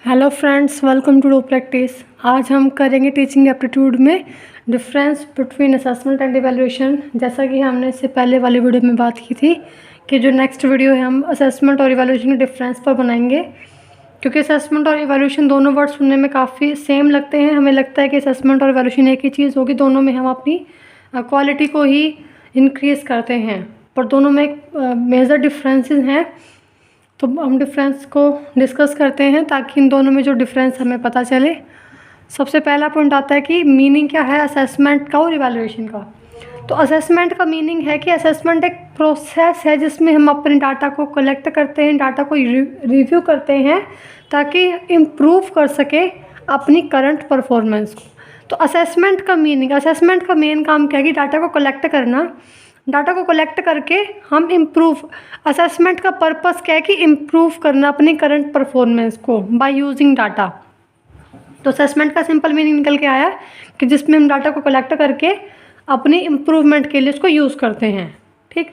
Hello friends, welcome to do practice. आज हम करेंगे टीचिंग एप्टीट्यूड में difference between assessment and evaluation. जैसा कि हमने इससे पहले वाली वीडियो में बात की थी कि जो नेक्स्ट वीडियो है हम असेसमेंट और इवैल्यूएशन के डिफरेंस पर बनाएंगे, क्योंकि असेसमेंट और इवैल्यूएशन दोनों वर्ड सुनने में काफ़ी सेम लगते हैं। हमें लगता है कि असेसमेंट और इवैल्यूएशन एक ही चीज़ होगी, दोनों में हम अपनी क्वालिटी को ही इंक्रीज़ करते हैं, पर दोनों में मेजर डिफरेंसेस हैं। तो हम डिफरेंस को डिस्कस करते हैं ताकि इन दोनों में जो डिफरेंस हमें पता चले। सबसे पहला पॉइंट आता है कि मीनिंग क्या है असेसमेंट का और इवैल्यूएशन का। तो असेसमेंट का मीनिंग है कि असेसमेंट एक प्रोसेस है जिसमें हम अपने डाटा को कलेक्ट करते हैं, डाटा को रिव्यू करते हैं ताकि इम्प्रूव कर सके अपनी करंट परफॉर्मेंस को। तो असेसमेंट का मेन काम क्या है कि डाटा को कलेक्ट करना, डाटा को कलेक्ट करके हम इम्प्रूव, असेसमेंट का पर्पस क्या है कि इम्प्रूव करना अपनी करंट परफॉर्मेंस को बाय यूजिंग डाटा। तो असेसमेंट का सिंपल मीनिंग निकल के आया कि जिसमें हम डाटा को कलेक्ट करके अपनी इम्प्रूवमेंट के लिए उसको यूज़ करते हैं, ठीक।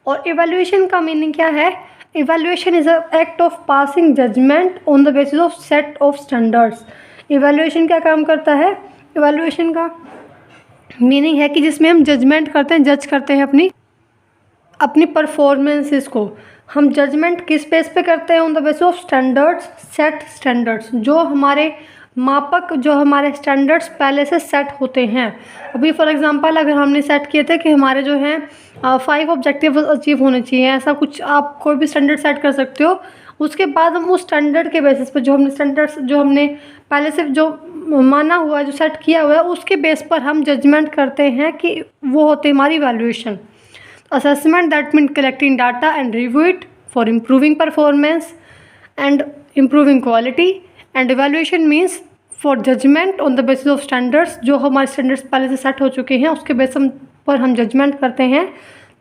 और इवैल्यूएशन का मीनिंग क्या है? Evaluation is a act of passing judgement on the basis of set of standards. Evaluation क्या काम करता है? इवैल्यूएशन का मीनिंग है कि जिसमें हम जजमेंट करते हैं, जज करते हैं अपनी परफॉर्मेंसेस को। हम जजमेंट किस बेस पे करते हैं? On the basis of standards, set standards, जो हमारे मापक, जो हमारे स्टैंडर्ड्स पहले से सेट होते हैं। अभी फॉर एग्जांपल अगर हमने सेट किए थे कि हमारे जो हैं 5 ऑब्जेक्टिव अचीव होने चाहिए, ऐसा कुछ आप कोई भी स्टैंडर्ड सेट कर सकते हो। उसके बाद हम उस स्टैंडर्ड के बेसिस पर जो हमने स्टैंडर्ड्स जो हमने पहले से जो माना हुआ है, जो सेट किया हुआ है, उसके बेस पर हम जजमेंट करते हैं कि वो होती है हमारी evaluation. Assessment that mean collecting data and review it for improving performance and improving quality, and evaluation means for judgement on the basis of standards, जो हमारे स्टैंडर्ड्स पहले से सेट हो चुके हैं उसके बेस पर हम जजमेंट करते हैं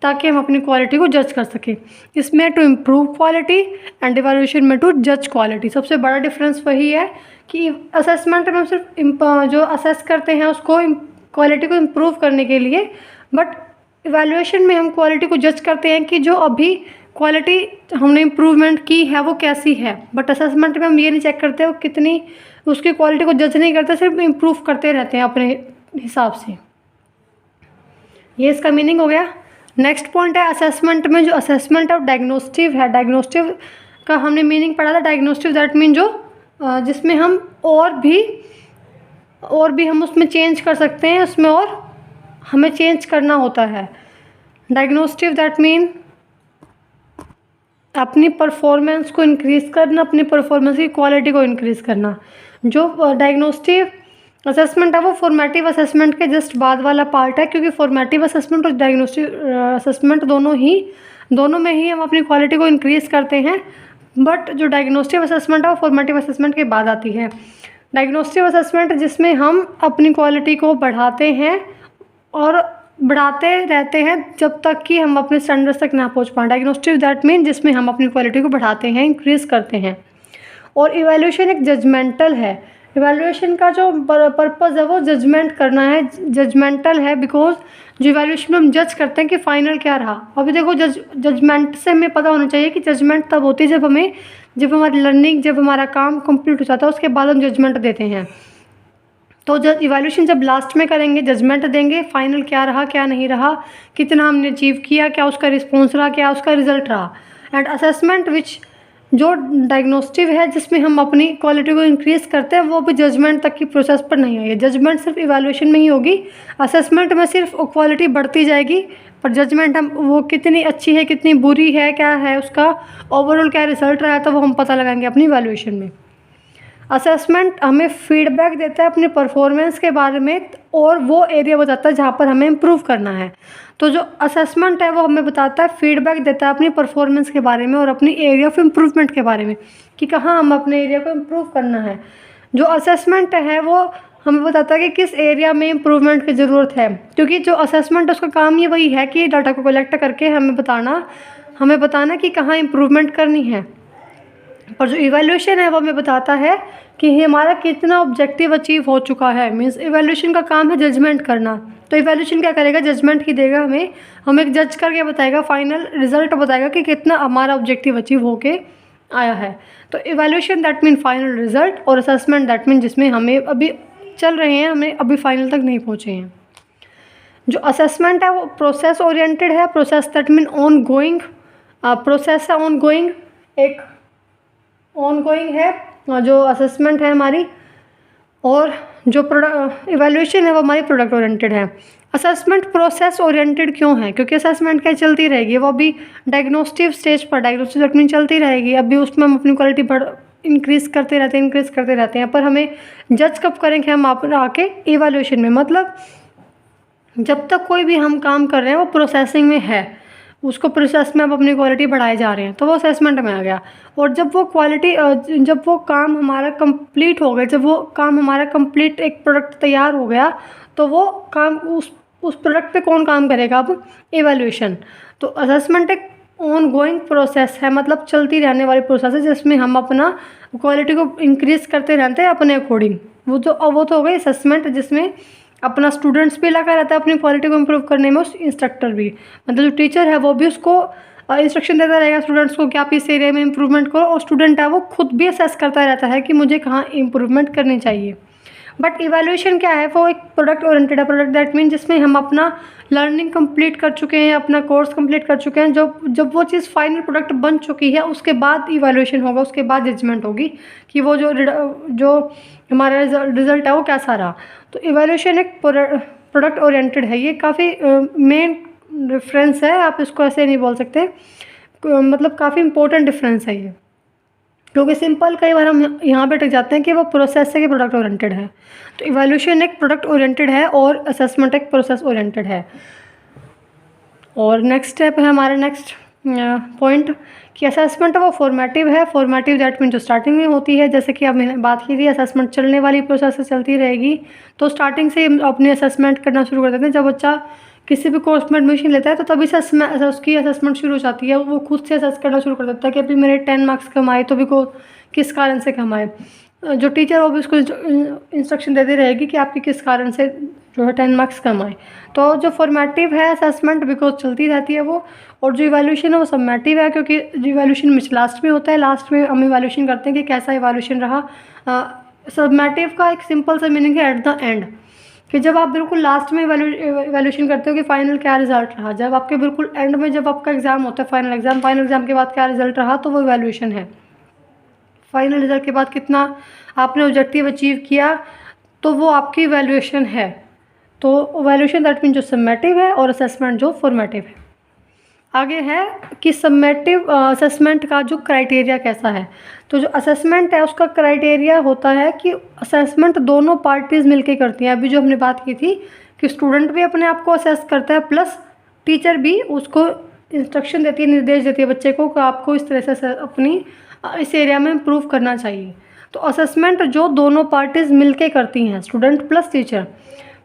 ताकि हम अपनी क्वालिटी को जज कर सकें। इसमें to improve quality and evaluation में टू जज क्वालिटी। सबसे बड़ा डिफरेंस वही है कि असेसमेंट में हम सिर्फ जो असेस करते हैं उसको क्वालिटी को इम्प्रूव करने के लिए, बट इवैल्यूएशन में हम क्वालिटी को जज करते हैं कि जो अभी क्वालिटी हमने इम्प्रूवमेंट की है वो कैसी है। बट असेसमेंट में हम ये नहीं चेक करते वो कितनी, उसकी क्वालिटी को जज नहीं करते, सिर्फ इम्प्रूव करते रहते हैं अपने हिसाब से। ये इसका मीनिंग हो गया। नेक्स्ट पॉइंट है असेसमेंट में जो असेसमेंट ऑफ डायग्नोस्टिव है। डायग्नोस्टिव का हमने मीनिंग पढ़ा था। डायग्नोस्टिव दैट मीन जो जिसमें हम और भी हम उसमें चेंज कर सकते हैं, उसमें और हमें चेंज करना होता है। डायग्नोस्टिव दैट मीन अपनी परफॉर्मेंस को इंक्रीज़ करना, अपनी परफॉर्मेंस की क्वालिटी को इंक्रीज़ करना। जो डायग्नोस्टिव असेसमेंट है वो फॉर्मेटिव असेसमेंट के जस्ट बाद वाला पार्ट है, क्योंकि फॉर्मेटिव असेसमेंट और डायग्नोस्टिव असेसमेंट दोनों में ही हम अपनी क्वालिटी को इंक्रीज़ करते हैं। बट जो डायग्नोस्टिव असेसमेंट है वो फॉर्मेटिव असेसमेंट के बाद आती है। डायग्नोस्टिव असेसमेंट जिसमें हम अपनी क्वालिटी को बढ़ाते हैं और बढ़ाते रहते हैं जब तक कि हम अपने स्टैंडर्ड्स तक ना पहुंच पाएँ। डायग्नोस्टिव दैट मीन जिसमें हम अपनी क्वालिटी को बढ़ाते हैं, इंक्रीज़ करते हैं। और इवैल्यूएशन एक जजमेंटल है। इवैल्यूएशन का जो पर्पज़ है वो जजमेंट करना है, जजमेंटल है, बिकॉज जो इवैल्यूएशन में हम जज करते हैं कि फ़ाइनल क्या रहा। अभी देखो जजमेंट से हमें पता होना चाहिए कि जजमेंट तब होती है जब हमारी लर्निंग, जब हमारा काम कंप्लीट हो जाता है, उसके बाद हम जजमेंट देते हैं। तो इवैल्यूएशन जब लास्ट में करेंगे, जजमेंट देंगे फाइनल क्या रहा, क्या नहीं रहा, कितना हमने अचीव किया, क्या उसका रिस्पॉन्स रहा, क्या उसका रिजल्ट रहा। एंड असेसमेंट विच जो डायग्नोस्टिव है जिसमें हम अपनी क्वालिटी को इंक्रीज़ करते हैं, वो भी जजमेंट तक की प्रोसेस पर नहीं आई है। जजमेंट सिर्फ इवैल्यूएशन में ही होगी। असेसमेंट में सिर्फ क्वालिटी बढ़ती जाएगी, पर जजमेंट हम वो कितनी अच्छी है, कितनी बुरी है, क्या है उसका ओवरऑल क्या रिजल्ट रहा है, तो वो हम पता लगाएंगे अपनी इवैल्यूएशन में। असेसमेंट हमें फीडबैक देता है अपने परफॉर्मेंस के बारे में और वो एरिया बताता है जहाँ पर हमें इम्प्रूव करना है। तो जो असेसमेंट है वो हमें बताता है, फीडबैक देता है अपनी परफॉर्मेंस के बारे में और अपनी एरिया ऑफ इम्प्रूवमेंट के बारे में कि कहाँ हम अपने एरिया को इम्प्रूव करना है। जो असेसमेंट है वो हमें बताता है कि किस एरिया में इम्प्रूवमेंट की ज़रूरत है, क्योंकि जो असेसमेंट है उसका काम ही वही है कि डाटा को कलेक्ट करके हमें बताना कि कहाँ इम्प्रूवमेंट करनी है। और जो इवैल्यूएशन है वो हमें बताता है कि हमारा कितना ऑब्जेक्टिव अचीव हो चुका है। मीन्स इवैल्यूएशन का काम है जजमेंट करना। तो इवैल्यूएशन क्या करेगा? जजमेंट ही देगा हमें एक जज करके बताएगा, फाइनल रिजल्ट बताएगा कि कितना हमारा ऑब्जेक्टिव अचीव होके आया है। तो evaluation that mean final result, और असेसमेंट दैट मीन जिसमें हमें अभी चल रहे हैं, हमें अभी फाइनल तक नहीं पहुँचे हैं। जो असेसमेंट है वो प्रोसेस ओरिएंटेड है, process that mean on going, process है ऑन गोइंग, एक ऑन गोइंग है जो असेसमेंट है हमारी, और जो इवैल्यूएशन है वो हमारी प्रोडक्ट ओरिएंटेड है। असेसमेंट प्रोसेस ओरिएंटेड क्यों है? क्योंकि असेसमेंट क्या चलती रहेगी, वो अभी डायग्नोस्टिक स्टेज पर, डायग्नोस्टिक दैट मीन चलती रहेगी, अभी उसमें हम अपनी क्वालिटी इंक्रीज़ करते रहते हैं, पर हमें जज कब करेंगे? हम आप आके इवैल्यूएशन में, मतलब जब तक कोई भी हम काम कर रहे हैं वो प्रोसेसिंग में है, उसको प्रोसेस में अब अपनी क्वालिटी बढ़ाए जा रहे हैं, तो वो असेसमेंट में आ गया। और जब वो क्वालिटी जब वो काम हमारा कंप्लीट हो गया, जब वो काम हमारा कंप्लीट एक प्रोडक्ट तैयार हो गया, तो वो काम उस प्रोडक्ट पे कौन काम करेगा? अब इवैल्यूएशन। तो असेसमेंट एक ऑन गोइंग प्रोसेस है, मतलब चलती रहने वाली प्रोसेस है, जिसमें हम अपना क्वालिटी को इंक्रीज़ करते रहते हैं अपने अकॉर्डिंग। वो तो हो गई असेसमेंट, जिसमें अपना स्टूडेंट्स भी लगा रहता है अपनी क्वालिटी को इम्प्रूव करने में, उस इंस्ट्रक्टर भी, मतलब जो टीचर है वो भी उसको इंस्ट्रक्शन देता रहेगा स्टूडेंट्स को कि आप इस एरिया में इम्प्रूवमेंट करो, और स्टूडेंट है वो खुद भी असेस करता रहता है कि मुझे कहाँ इम्प्रूवमेंट करनी चाहिए। बट इवैल्यूएशन क्या है? वो एक प्रोडक्ट ओरिएंटेड है, प्रोडक्ट दैट मीन जिसमें हम अपना लर्निंग कंप्लीट कर चुके हैं, अपना कोर्स कंप्लीट कर चुके हैं, जब वो चीज़ फाइनल प्रोडक्ट बन चुकी है, उसके बाद इवैल्यूएशन होगा, उसके बाद जजमेंट होगी कि वो जो हमारा रिजल्ट है वो कैसा रहा। तो इवैल्यूएशन एक प्रोडक्ट ओरिएंटेड है, ये काफ़ी मेन डिफरेंस है, आप इसको ऐसे नहीं बोल सकते, मतलब काफ़ी इंपॉर्टेंट डिफरेंस है ये, क्योंकि सिंपल कई बार हम यहाँ पे अटक जाते हैं कि वो प्रोसेस से कि प्रोडक्ट ओरिएंटेड है। तो इवैल्यूएशन एक प्रोडक्ट ओरिएंटेड है और असेसमेंट एक प्रोसेस ओरिएंटेड है। और नेक्स्ट स्टेप है हमारा, नेक्स्ट पॉइंट कि असेसमेंट है वो फॉर्मेटिव है। फॉर्मेटिव दैट मीन जो स्टार्टिंग में होती है, जैसे कि अब मैंने बात की थी, असेसमेंट चलने वाली प्रोसेस से चलती रहेगी, तो स्टार्टिंग से अपनी असेसमेंट करना शुरू कर देते हैं। जब बच्चा किसी भी कोर्स में एडमिशन लेता है तो तभी से उसकी असेसमेंट शुरू हो जाती है, वो खुद से असेस करना शुरू कर देता है कि अभी मेरे 10 मार्क्स कम आए, तो भी को किस कारण से कम आए। जो टीचर वो भी उसको इंस्ट्रक्शन देती रहेगी कि आपके किस कारण से जो है 10 मार्क्स कम आए। तो जो फॉर्मेटिव है असेसमेंट बिकॉज चलती रहती है वो, और जो इवैल्यूएशन है वो सबमेटिव है, क्योंकि जो इवैल्यूएशन में लास्ट में होता है, लास्ट में हम इवैल्यूएशन करते हैं कि कैसा इवैल्यूएशन रहा। सबमेटिव का एक सिंपल सा मीनिंग है एट द एंड, कि जब आप बिल्कुल लास्ट में इवैल्यूएशन करते हो कि फाइनल क्या रिजल्ट रहा, जब आपके बिल्कुल एंड में जब आपका एग्ज़ाम होता है, फाइनल एग्ज़ाम के बाद क्या रिजल्ट रहा, तो वो इवैल्यूएशन है। फाइनल रिजल्ट के बाद कितना आपने ऑब्जेक्टिव अचीव किया, तो वो आपकी इवैल्यूएशन है। तो इवैल्यूएशन दैट मीन जो सबमेटिव है, और असेसमेंट जो फॉर्मेटिव है। आगे है कि सबमेटिव असेसमेंट का जो क्राइटेरिया कैसा है। तो जो असेसमेंट है उसका क्राइटेरिया होता है कि असेसमेंट दोनों पार्टीज़ मिलके करती हैं। अभी जो हमने बात की थी कि स्टूडेंट भी अपने आप को असेस करता है, प्लस टीचर भी उसको इंस्ट्रक्शन देती है, निर्देश देती है बच्चे को कि आपको इस तरह से अपनी इस एरिया में इम्प्रूव करना चाहिए। तो असेसमेंट जो दोनों पार्टीज़ मिलके करती हैं, स्टूडेंट प्लस टीचर।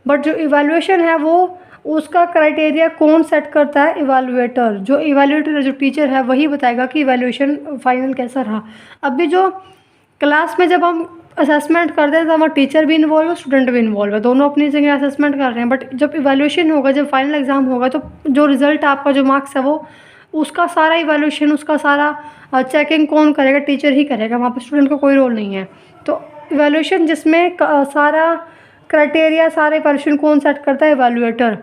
बट जो इवैल्यूएशन है वो उसका क्राइटेरिया कौन सेट करता है? इवैल्यूएटर। जो इवैल्यूएटर जो टीचर है वही बताएगा कि इवैल्यूएशन फाइनल कैसा रहा। अभी जो क्लास में जब हम असेसमेंट करते हैं तो हमारा टीचर भी इन्वॉल्व है, स्टूडेंट भी इन्वॉल्व है, दोनों अपनी जगह असेसमेंट कर रहे हैं। बट जब इवैल्यूएशन होगा, जब फाइनल एग्ज़ाम होगा, तो जो रिज़ल्ट आपका जो मार्क्स है वो उसका सारा इवैल्यूएशन, उसका सारा चेकिंग कौन करेगा? टीचर ही करेगा, वहाँ पर स्टूडेंट का कोई रोल नहीं है। तो इवैल्यूएशन जिसमें सारा क्राइटेरिया, सारे इवैल्यूएशन कौन सेट करता है? इवैल्यूएटर।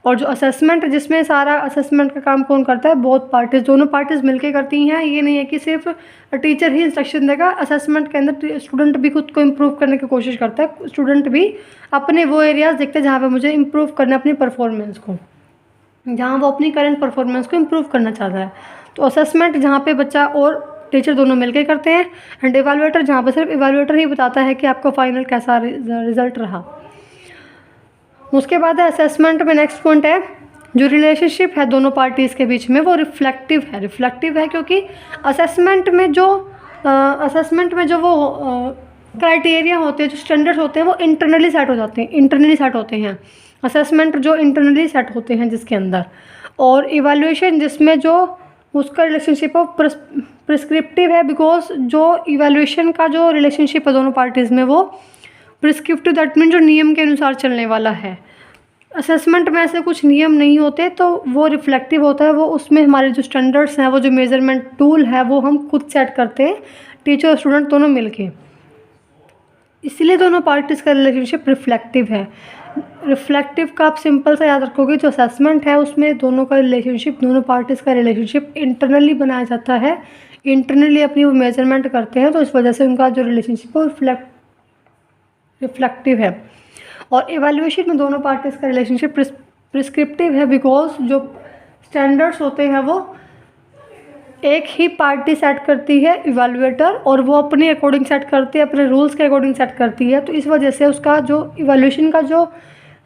और जो असेसमेंट जिसमें सारा असेसमेंट का काम कौन करता है? बोथ पार्टीज़, दोनों पार्टीज़ मिलके करती हैं। ये नहीं है कि सिर्फ टीचर ही इंस्ट्रक्शन देगा। असेसमेंट के अंदर स्टूडेंट भी खुद को इम्प्रूव करने की कोशिश करता है, स्टूडेंट भी अपने वो एरियाज़ देखते हैं जहाँ पे मुझे इम्प्रूव करना है अपनी परफॉर्मेंस को, जहाँ वो अपनी करंट परफॉर्मेंस को इम्प्रूव करना चाहता है। तो असेसमेंट जहाँ पे बच्चा और टीचर दोनों मिलकर करते हैं, एंड इवैल्यूएटर जहाँ पर सिर्फ इवैल्यूएटर ही बताता है कि आपका फाइनल कैसा रिजल्ट रहा। उसके बाद है असेसमेंट में नेक्स्ट पॉइंट है जो रिलेशनशिप है दोनों पार्टीज़ के बीच में, वो रिफ्लेक्टिव है। रिफ्लेक्टिव है क्योंकि असेसमेंट में जो वो क्राइटेरिया होते हैं, जो स्टैंडर्ड्स होते हैं, वो इंटरनली सेट होते हैं। असेसमेंट जो इंटरनली सेट होते हैं जिसके अंदर, और इवैल्यूएशन जिसमें जो उसका रिलेशनशिप ऑफ प्रिस्क्रिप्टिव है, बिकॉज जो इवैल्यूएशन का जो रिलेशनशिप है दोनों पार्टीज़ में वो प्रिस्क्रिप्टिव दैट मीन जो नियम के अनुसार चलने वाला है। असेसमेंट में ऐसे कुछ नियम नहीं होते, तो वो रिफ्लेक्टिव होता है। वो उसमें हमारे जो स्टैंडर्ड्स हैं, वो जो मेज़रमेंट टूल है, वो हम खुद सेट करते हैं, टीचर और स्टूडेंट दोनों मिलके। इसलिए दोनों पार्टीज़ का रिलेशनशिप रिफ्लेक्टिव है। रिफ्लेक्टिव का आप सिंपल सा याद रखोगे, जो असेसमेंट है उसमें दोनों का रिलेशनशिप, दोनों पार्टीज़ का रिलेशनशिप इंटरनली बनाया जाता है, इंटरनली अपनी वो मेजरमेंट करते हैं, तो इस वजह से उनका जो रिलेशनशिप है वो रिफ्लेक्टिव है। और इवैल्यूएशन में दोनों पार्टीज़ का रिलेशनशिप प्रिस्क्रिप्टिव है, बिकॉज जो स्टैंडर्ड्स होते हैं वो एक ही पार्टी सेट करती है, इवैल्यूएटर, और वो अपने अकॉर्डिंग सेट करती है, अपने रूल्स के अकॉर्डिंग सेट करती है। तो इस वजह से उसका जो इवैल्यूएशन का जो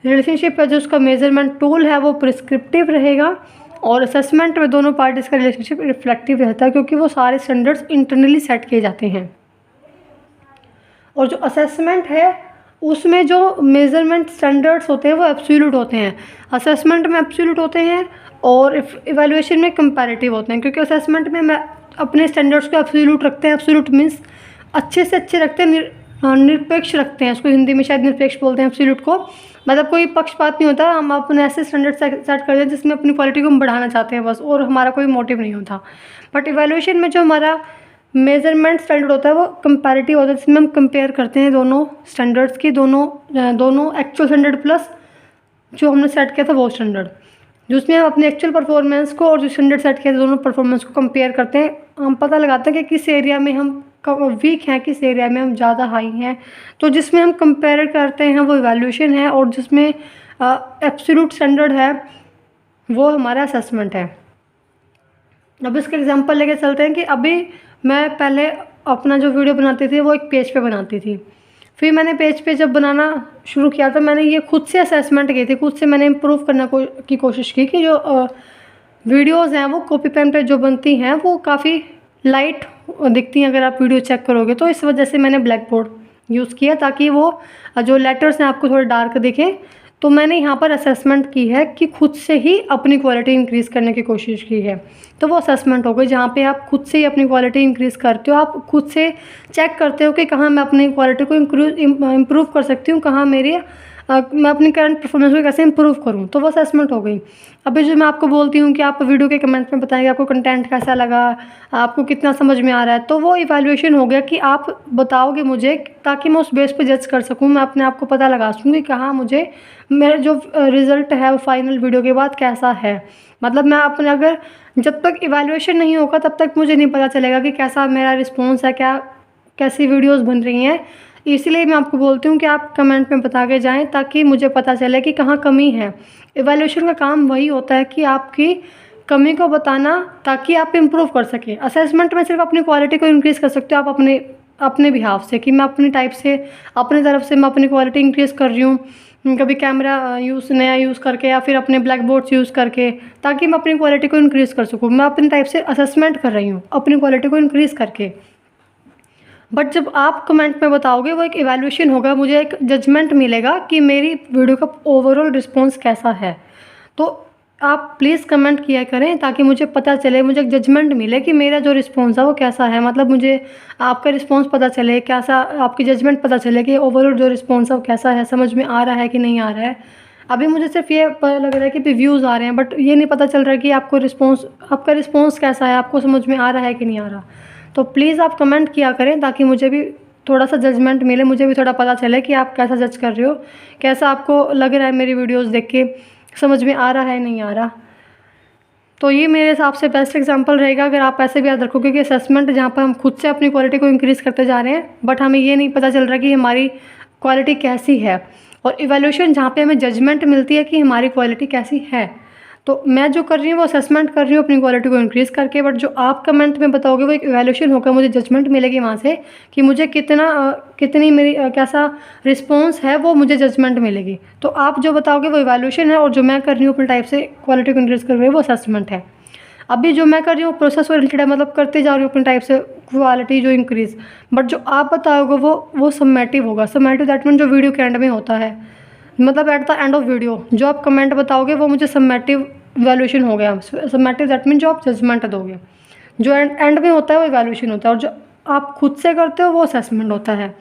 रिलेशनशिप है, जो उसका मेजरमेंट टूल है, वो प्रिस्क्रिप्टिव रहेगा। और असेसमेंट में दोनों पार्टीज़ का रिलेशनशिप रिफ्लेक्टिव रहता है, क्योंकि वो सारे स्टैंडर्ड्स इंटरनली सेट किए जाते हैं। और जो असेसमेंट है उसमें जो मेजरमेंट स्टैंडर्ड्स होते हैं वो एब्सोल्यूट होते हैं। असेसमेंट में एब्सोल्यूट होते हैं और इवैल्यूएशन में कंपैरेटिव होते हैं, क्योंकि असेसमेंट में मैं अपने स्टैंडर्ड्स को एब्सोल्यूट रखते हैं। एब्सोल्यूट मीन्स अच्छे से अच्छे रखते हैं, निरपेक्ष रखते हैं, उसको हिंदी में शायद निरपेक्ष बोलते हैं एब्सोल्यूट को। मतलब कोई पक्षपात नहीं होता, हम अपने ऐसे स्टैंडर्ड सेट करते हैं जिसमें अपनी क्वालिटी को हम बढ़ाना चाहते हैं बस, और हमारा कोई मोटिव नहीं होता। बट इवैल्यूएशन में जो हमारा मेजरमेंट स्टैंडर्ड होता है वो कंपैरेटिव होता है, जिसमें हम कंपेयर करते हैं दोनों स्टैंडर्ड्स की, दोनों एक्चुअल स्टैंडर्ड प्लस जो हमने सेट किया था वो स्टैंडर्ड, जिसमें हम अपने एक्चुअल परफॉर्मेंस को और जो स्टैंडर्ड सेट किया था दोनों परफॉर्मेंस को कंपेयर करते हैं। हम पता लगाते हैं कि किस एरिया में हम वीक हैं, किस एरिया में हम ज़्यादा हाई हैं। तो जिसमें हम कंपेयर करते हैं वो इवैल्यूएशन है, और जिसमें एब्सोल्यूट स्टैंडर्ड है वो हमारा असेसमेंट है। अब इसका एग्जांपल लेके चलते हैं कि अभी मैं पहले अपना जो वीडियो बनाती थी वो एक पेज पे बनाती थी। फिर मैंने पेज पे जब बनाना शुरू किया तो मैंने ये खुद से असेसमेंट की थी, खुद से मैंने इम्प्रूव करने की कोशिश की कि जो वीडियोज़ हैं वो कॉपी पेन पे जो बनती हैं वो काफ़ी लाइट दिखती हैं अगर आप वीडियो चेक करोगे। तो इस वजह से मैंने ब्लैक बोर्ड यूज़ किया ताकि वो जो लेटर्स हैं आपको थोड़े डार्क दिखें। तो मैंने यहाँ पर असेसमेंट की है कि खुद से ही अपनी क्वालिटी इंक्रीज़ करने की कोशिश की है। तो वो असेसमेंट हो गई जहाँ पे आप खुद से ही अपनी क्वालिटी इंक्रीज़ करते हो, आप खुद से चेक करते हो कि कहाँ मैं अपनी क्वालिटी को इम्प्रूव कर सकती हूँ, कहाँ मैं अपनी करंट परफॉर्मेंस को कैसे इंप्रूव करूँ। तो वो असेसमेंट हो गई। अभी जो मैं आपको बोलती हूँ कि आप वीडियो के कमेंट में बताएंगे आपको कंटेंट कैसा लगा, आपको कितना समझ में आ रहा है, तो वो इवैल्यूएशन हो गया कि आप बताओगे मुझे, ताकि मैं उस बेस पे जज कर सकूँ, मैं अपने आप को पता लगा सकूँ कि कहाँ मुझे मेरा जो रिज़ल्ट है वो फाइनल वीडियो के बाद कैसा है। मतलब मैं अपने अगर जब तक इवैल्यूएशन नहीं होगा तब तक मुझे नहीं पता चलेगा कि कैसा मेरा रिस्पॉन्स है, कैसी वीडियोज़ बन रही हैं। इसीलिए मैं आपको बोलती हूँ कि आप कमेंट में बता के जाएँ ताकि मुझे पता चले कि कहाँ कमी है। इवैल्यूएशन का काम वही होता है कि आपकी कमी को बताना ताकि आप इम्प्रूव कर सकें। असेसमेंट में सिर्फ अपनी क्वालिटी को इंक्रीज़ कर सकते हो आप अपने बिहाफ से, कि मैं अपनी टाइप से अपनी तरफ से मैं अपनी क्वालिटी इंक्रीज़ कर रही हूँ, कभी कैमरा नया यूज़ करके या फिर अपने ब्लैक बोर्ड्स यूज़ करके, ताकि मैं अपनी क्वालिटी को इंक्रीज़ कर सकूँ। मैं अपनी टाइप से असेसमेंट कर रही हूँ अपनी क्वालिटी को इंक्रीज़ करके। बट जब आप कमेंट में बताओगे वो एक इवैल्यूएशन होगा, मुझे एक जजमेंट मिलेगा कि मेरी वीडियो का ओवरऑल रिस्पॉन्स कैसा है। तो आप प्लीज़ कमेंट किया करें ताकि मुझे पता चले, मुझे एक जजमेंट मिले कि मेरा जो रिस्पॉन्स है वो कैसा है। मतलब मुझे आपका रिस्पॉन्स पता चले, कैसा आपकी जजमेंट पता चले कि ओवरऑल जो रिस्पॉन्स है वो कैसा है, समझ में आ रहा है कि नहीं आ रहा है। अभी मुझे सिर्फ ये पता लग रहा है कि व्यूज़ आ रहे हैं, बट ये नहीं पता चल रहा है कि आपका रिस्पॉन्स कैसा है, आपको समझ में आ रहा है कि नहीं आ रहा। तो प्लीज़ आप कमेंट किया करें ताकि मुझे भी थोड़ा सा जजमेंट मिले, मुझे भी थोड़ा पता चले कि आप कैसा जज कर रहे हो, कैसा आपको लग रहा है मेरी वीडियोज़ देख के, समझ में आ रहा है नहीं आ रहा। तो ये मेरे हिसाब से बेस्ट एग्जांपल रहेगा अगर आप ऐसे भी याद रखोगे कि असेसमेंट जहाँ पर हम खुद से अपनी क्वालिटी को इंक्रीज़ करते जा रहे हैं बट हमें ये नहीं पता चल रहा कि हमारी क्वालिटी कैसी है, और इवैल्यूएशन जहाँ पे हमें जजमेंट मिलती है कि हमारी क्वालिटी कैसी है। तो मैं जो कर रही हूँ वो असेसमेंट कर रही हूँ अपनी क्वालिटी को इंक्रीज़ करके, बट जो आप कमेंट में बताओगे वो एक इवैल्यूएशन होगा, मुझे जजमेंट मिलेगी वहाँ से कि मुझे कितनी मेरी कैसा रिस्पॉन्स है, वो मुझे जजमेंट मिलेगी। तो आप जो बताओगे वो इवैल्यूएशन है, और जो मैं कर रही हूँ अपने टाइप से क्वालिटी को इंक्रीज़ कर रही हूँ वो असेसमेंट है। अभी जो मैं कर रही हूँ प्रोसेस ओरिएंटेड है, मतलब करते जा रही हूँ अपने टाइप से क्वालिटी जो इंक्रीज़। बट जो आप बताओगे वो समेटिव होगा। समेटिव दैट मीन जो वीडियो के एंड में होता है, मतलब at the end of video जो आप कमेंट बताओगे वो मुझे समेटिव इवैल्यूएशन हो गया। समेटिव दैट मीन जो आप जजमेंट दोगे, जो एंड में होता है वो इवैल्यूएशन होता है, और जो आप खुद से करते हो वो असेसमेंट होता है।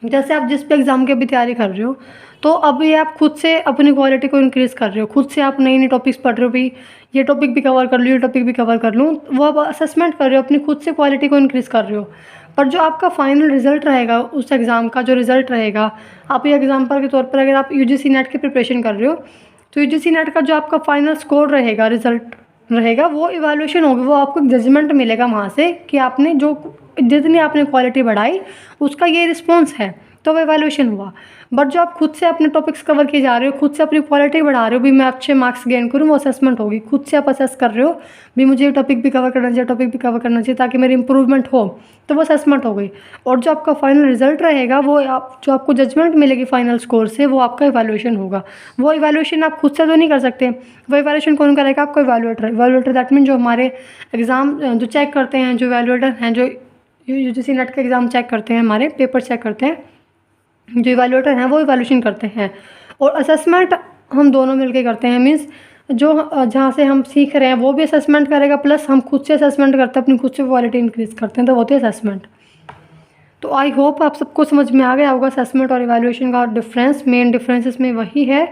जैसे आप जिस भी एग्ज़ाम की अभी तैयारी कर रहे हो, तो अभी आप खुद से अपनी क्वालिटी को इंक्रीज़ कर रहे हो, खुद से आप नई नई टॉपिक्स पढ़ रहे हो, भी ये टॉपिक भी कवर कर लूँ, ये टॉपिक भी कवर कर लूँ, वो आप असेसमेंट कर रहे हो, अपनी खुद से क्वालिटी को इंक्रीज़ कर रहे हो। पर जो आपका फाइनल रिजल्ट रहेगा, उस एग्ज़ाम का जो रिजल्ट रहेगा, आप ये एग्जाम्पल के तौर पर अगर आप यूजीसी नेट की प्रिपरेशन कर रहे हो, तो यूजीसी नेट का जो आपका फाइनल स्कोर रहेगा, रिजल्ट रहेगा, वो इवैल्यूएशन होगी, वो आपको जजमेंट मिलेगा वहाँ से कि आपने जो जितनी आपने क्वालिटी बढ़ाई उसका ये रिस्पॉन्स है, तो वो इवैल्यूएशन हुआ। बट जो आप खुद से अपने टॉपिक्स कवर किए जा रहे हो, खुद से अपनी क्वालिटी बढ़ा रहे हो, भी मैं अच्छे मार्क्स गेन करूँ, वो असेसमेंट होगी। खुद से आप असेस कर रहे हो भी मुझे ये टॉपिक भी कवर करना चाहिए, टॉपिक भी कवर करना चाहिए ताकि मेरी इंप्रूवमेंट हो, तो वो असेसमेंट हो गई। और जो आपका फाइनल रिजल्ट रहेगा, वो जो आपको जजमेंट मिलेगी फाइनल स्कोर से, वो आपका इवैल्यूएशन होगा। वो इवैल्यूएशन आप खुद से तो नहीं कर सकते, वो इवैल्यूएशन कौन करेगा? आपको इवैल्यूएटर। इवैल्यूएटर दैट मीन जो हमारे एग्ज़ाम जो चेक करते हैं, जो इवैल्यूएटर हैं, जो यूजीसी नेट के एग्ज़ाम चेक करते हैं, हमारे पेपर चेक करते हैं, जो इवैल्यूएटर हैं वो इवैल्यूएशन करते हैं। और असेसमेंट हम दोनों मिलके करते हैं, मीन्स जो जहाँ से हम सीख रहे हैं वो भी असेसमेंट करेगा, प्लस हम खुद से असेसमेंट करते हैं, अपनी खुद से क्वालिटी इंक्रीज़ करते हैं, तो होती है असेसमेंट। तो आई होप आप सबको समझ में आ गया होगा असेसमेंट और इवैल्यूएशन का डिफरेंस, मेन डिफरेंस इसमें वही है।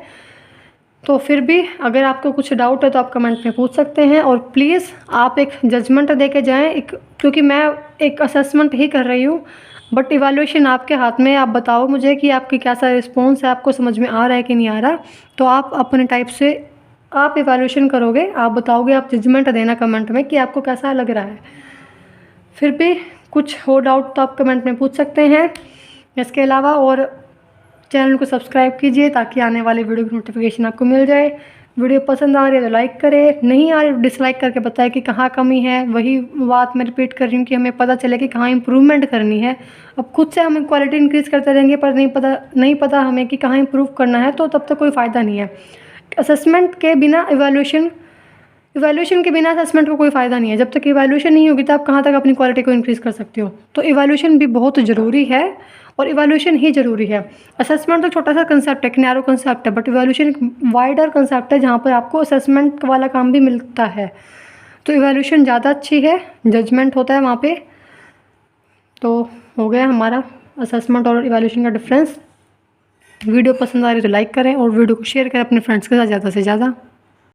तो फिर भी अगर आपको कुछ डाउट है तो आप कमेंट में पूछ सकते हैं, और प्लीज़ आप एक जजमेंट दे के जाएँ, क्योंकि मैं एक असेसमेंट ही कर रही हूँ, बट इवैल्यूएशन आपके हाथ में। आप बताओ मुझे कि आपकी कैसा रिस्पॉन्स है, आपको समझ में आ रहा है कि नहीं आ रहा। तो आप अपने टाइप से आप इवैल्यूएशन करोगे, आप बताओगे, आप जजमेंट देना कमेंट में कि आपको कैसा लग रहा है। फिर भी कुछ हो डाउट तो आप कमेंट में पूछ सकते हैं। इसके अलावा और चैनल को सब्सक्राइब कीजिए ताकि आने वाले वीडियो की नोटिफिकेशन आपको मिल जाए। वीडियो पसंद आ रही है तो लाइक करें, नहीं आ रही तो डिसलाइक करके बताएं कि कहाँ कमी है। वही बात मैं रिपीट कर रही हूँ कि हमें पता चले कि कहाँ इम्प्रूवमेंट करनी है। अब खुद से हम क्वालिटी इंक्रीज़ करते रहेंगे पर नहीं पता हमें कि कहाँ इम्प्रूव करना है, तो तब तक कोई फ़ायदा नहीं है। असेसमेंट के बिना इवैल्यूएशन के बिना असेसमेंट को कोई फ़ायदा नहीं है। जब तक इवैल्यूएशन नहीं होगी तो आप कहाँ तक अपनी क्वालिटी को इंक्रीज़ कर सकते हो। तो इवैल्यूएशन भी बहुत ज़रूरी है, और इवैल्यूएशन ही ज़रूरी है। असेसमेंट तो छोटा सा कंसेप्ट है, एक नैरो कंसेप्ट है, बट इवैल्यूएशन एक वाइडर कंसेप्ट है जहाँ पर आपको असेसमेंट वाला काम भी मिलता है। तो इवैल्यूएशन ज़्यादा अच्छी है, जजमेंट होता है वहाँ पे। तो हो गया हमारा असेसमेंट और इवैल्यूएशन का डिफरेंस। वीडियो पसंद आ रही है तो लाइक करें और वीडियो को शेयर करें अपने फ्रेंड्स के साथ ज़्यादा से ज़्यादा।